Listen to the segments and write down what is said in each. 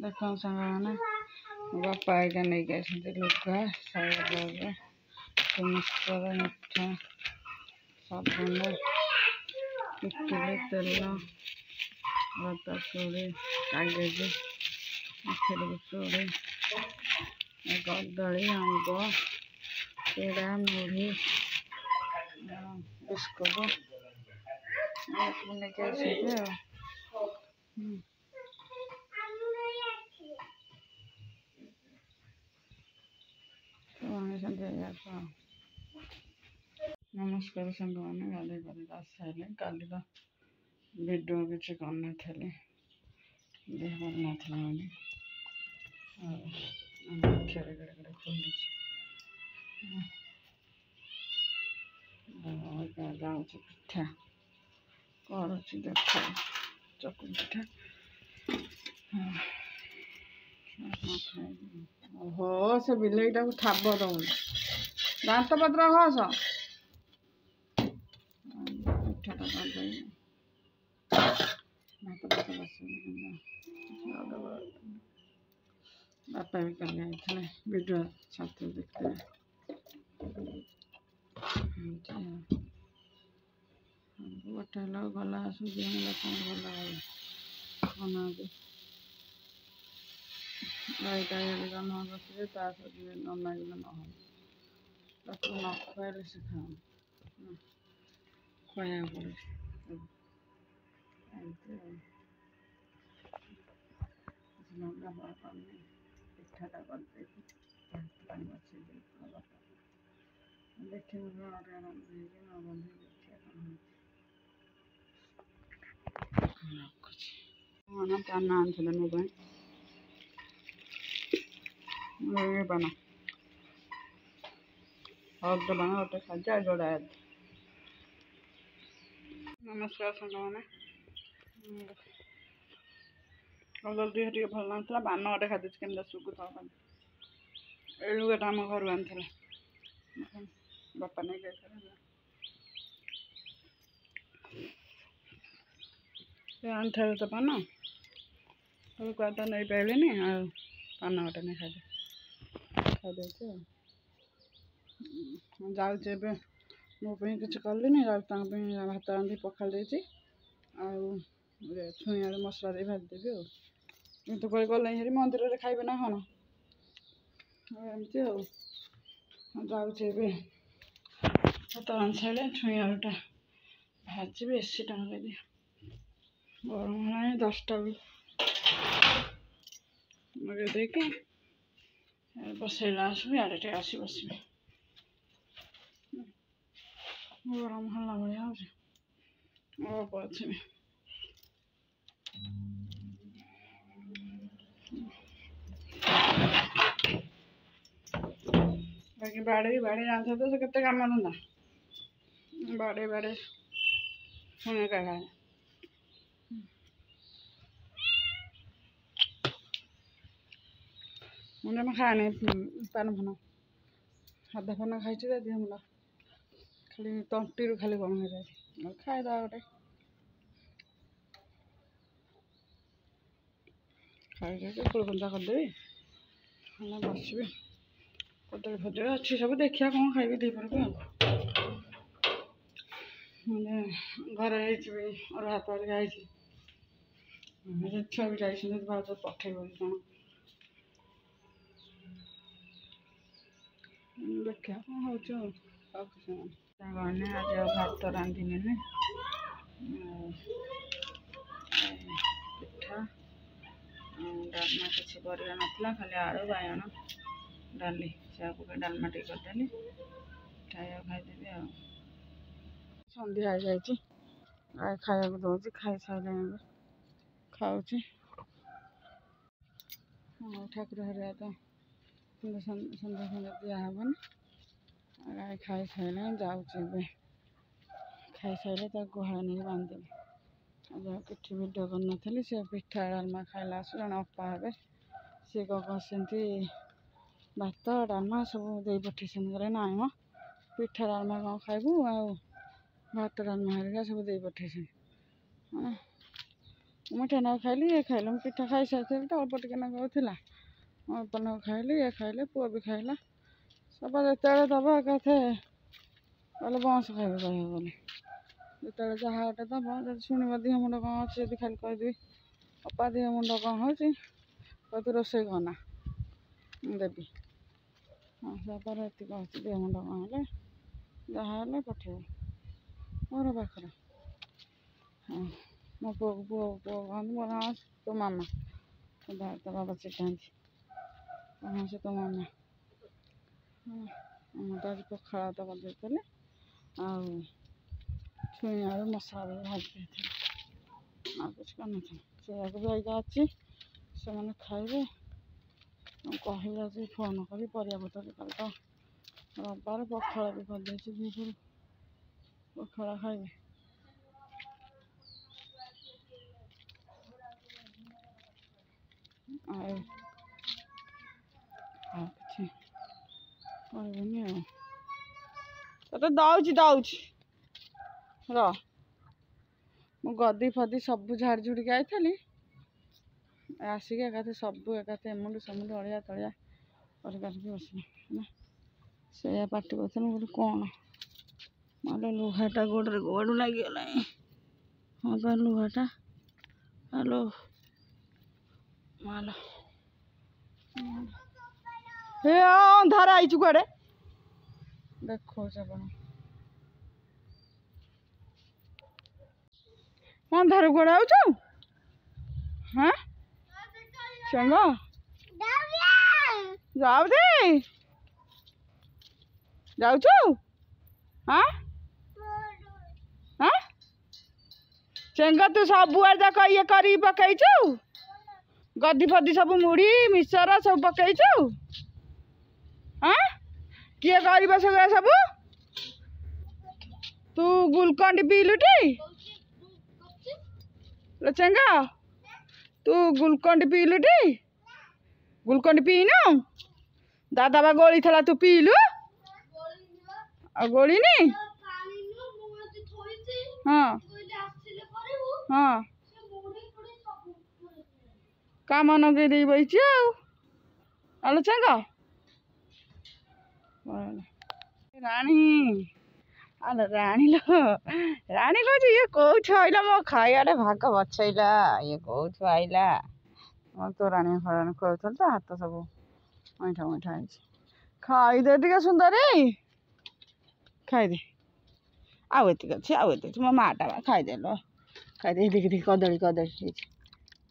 ଦେଖ ସାଙ୍ଗମାନେ ବାପା ଏଇଟା ନେଇକି ଆସିଛନ୍ତି ଲୁଗା ଶାଢ଼ୀ ବ୍ଲାଉଜ ମିକ୍ସଚର ମିଠା ସାବୁନ ଟିକିଲି ତେଲ ଅଦା ଚୁଡ଼ି କାଗଜ ଏଥିରେ ଚୁଡ଼ି କଦଳୀ ଆମ୍ବ ପେଡ଼ା ମୁଢ଼ି ବିସ୍କୁଟ ନେଇକି ଆସିଛନ୍ତି ଆଉ नमस्कार सांग मैंने गाधे गाधे आस सारे काली भिडियो किसी करनी देह भल ना मैंने खोली जाऊँ पिठा कर देख चकुली पिठा हो से बिलेटा को ठाब दौन दात पत्र हस पिठाटा करदे भात भात बस बापा भी कल आए वीडियो छात्र देखते गोटे गला सुधी गला बना गाईटा जन बसले न मागिले न खुआले से खाऊ खुआ पड़े पिठाटा करदे बस देखिए रखुच्छे पान आनी मो पान हद पान गोटे खाजा जोड़ा नमस्कार सांग मैंने जल्दी टे भल ना पान गोटे खादी केमी सुखुता एलुगाटा आम घर आनी बापा नहीं आनी तो पान तो नहीं पारे पान गोटे नहीं खादे जाऊे मोपाई किसी कलिनी भात रांधि पखा देती छुई आलू मसला दे भाजदेवी तो कोई गले हेरी मंदिर में खाइबे ना कौन एमती जाऊे भात रांधि सारे छुई आलूटा भाजी एसी टाइम लगे गरम है 10टा लगे देके बसैला आसबि आड़े आसी बस गरम हला भाया अल्प अच्छे बाकी बाड़े बाड़े रांधा तो केते काम धंदा बाड़े बाड़े शुणे का मुझे मैं खाने पान फान सादा फान खाई दिह मुंडा खाली तंटी रू खाली कम हो खाईदा गोटे खाई कुलकुंचा करदेवी बसबी कदली फदली अच्छी सब देखिए कौन खाइबी दीपर को घर और हाथ गाई छुआ भी जाइए भाज पठेब कौन देखिए कौन हो आज भात रांधिनी पिठा डालमा किसी परिया नाला खाली आलू बाइगण डाली से डालमा टे करदेली खाया खाईदेवी आ सन्ध्या हो जाए खाया दौर खाई सारे खाऊ ठाकुर हरिया तो सन्ध्या सन्ध्या दिहबन गाई खाई सारे जाऊे खाई सारे गुहाल नहीं बांधदेवी आज किसी भिडियो कर नी से पिठा डालमा खाइला जन अपा हे सी कौन भात डालमा सब दे पठे ना म पिठा डालमा कौन खाइबू आ भात डालमा हरिका सब दे पठे मिठा ना खाइली ये खाइल मैं पिठा खाई सारी तो अल्प टिके ना था अल्प ना खाइली ये खाइले पुआ भी खाइला सब जिते दब एकाथे बोले बंश खाइबे कह गले जिते जहाँ गोटे दब जब शुणव देह मुंड कौन अच्छे जब खाली कहदेवी अपा देह मुंड कौन हो तू रोसे करना देवी हाँ सपर ये कहूँ देह मुंड कौन है जहाँ पठे मोर पाखर हाँ मो पु पु पु कहते मोर हाँ तो मामा तो बाबा चिटाती हाँ से तो मामा हाँ तो आज पखाड़ तो करदे छुई आलू मसला भी भाजी आ कुछ करना से भी अच्छी से मैंने खाइबे कही फोन करी परिया पतर कल तो रबार पखाड़ भी करदे पखाड़ खाइबे କିଛି କହିବିନି ଆଉ ତତେ ଦଉଛି ର ମୁଁ ଗଦି ଫଦି ସବୁ ଝାଡ଼ି ଝୁଡ଼ିକି ଆଇଥିଲି ଆସିକି ଏକାଥରେ ସବୁ ଏକାଥରେ ଏମୁଣ୍ଡୁ ସେମୁଣ୍ଡୁ ଅଳିଆ ତଳିଆ କରିକି ବସିଲି ହେଲା ସେଇଆ ପାଟି କରୁଥିଲି ମୁଁ କହିଲି କ'ଣ ନହେଲେ ଲୁହାଟା ଗୋଡ଼ରେ ଗୋଡ଼ ଲାଗିଗଲାଣି ହଁ ବା ଲୁହାଟା ହ୍ୟାଲୋ ମାଲ हे अंधार आई कुआड़े देखो अंधार कुआड़े आउ हाँ चंगा जाऊ दे जाऊ हाँ हाँ चंगा तू सब जाक ये कर पकईचु गदी फदी सब मुड़ी मिक्सर सब पकईचु हाँ किए कर सब तू गुलकंडी पीलुटी चंगा तू गुलकंडी पीलुटी गुलकंडी पीनु दादा बा गोली थला तू पीलु गोली नी हाँ हाँ काम नगे दे बही आलो चंगा रानी आलो रानी लो रानी कह ये कौच आइला मो खाइे भाग बचैला ये कौच आइला मो तो रानी फरानी खुआल तो हाथ सब मैठा मैठा खाईदे टे सुंदर खाईदे आती अच्छे आती मो माटा बा खाईदे लो खाईदे देखी कदली कदली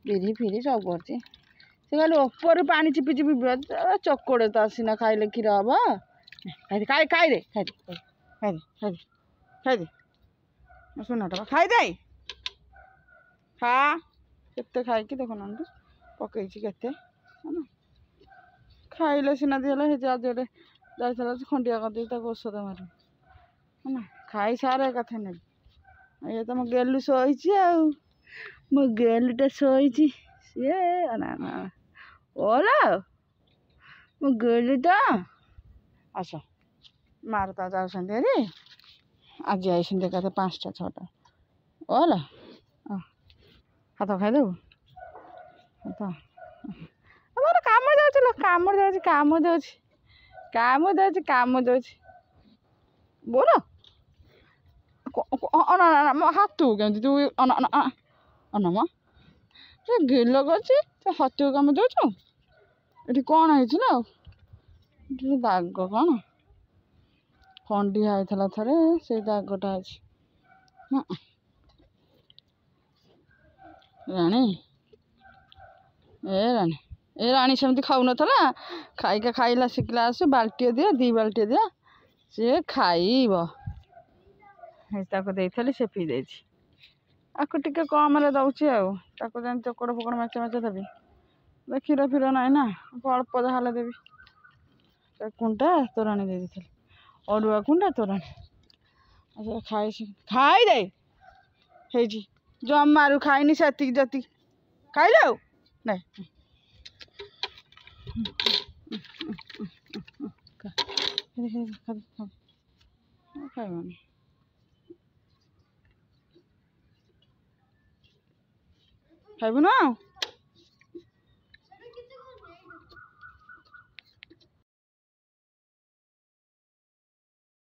बिरी फिरी सब कर खाली ऊपर पानी चिपी चिपी चकोड़े तो आसीना खाइले क्षीर हम खाईदे खाईदे खाईदे खाईदे खाईदे खाईदे सुनाटा खाईदे खा के खाई देखुना पकई के खाइले सीना दिहला आज गोटे जाइला खंडिया करदे औषध मार है खाई सारे कथा नहीं ये तो मो गेलु शोची मो गेलुटा शोची सी ना ना ओला मो गेलुटा आस मारता जाऊँगी आज आई एकाथे 5टा 6टा ओला हाथ खाईदेव हाथ मोर काम जाऊँ काम दे बोल हाथ केमती तू अनम गिल कर हाथ कम दौचु ये कौन है दाग कौन खंडिया होता थे से दागटा अच्छे राणी ए राणी सेमती खाऊ नाला खाइका खाइला शिखला आस बाल्टी दिया 2 बाल्टी दिया सी खाइब देती से पी दे आपको टिके कम दौची आम चकड़ फकड़ मैचे मैचे देवी क्षीर फीर ना ना अल्प जहाँ देवी कुंटा तोराणी दे दी अरुआ कुंडा तोराणी अच्छा खाई दे जमारू खाइनी से जी खाइल नहीं खाइबानी ଖାଇବୁନୁ?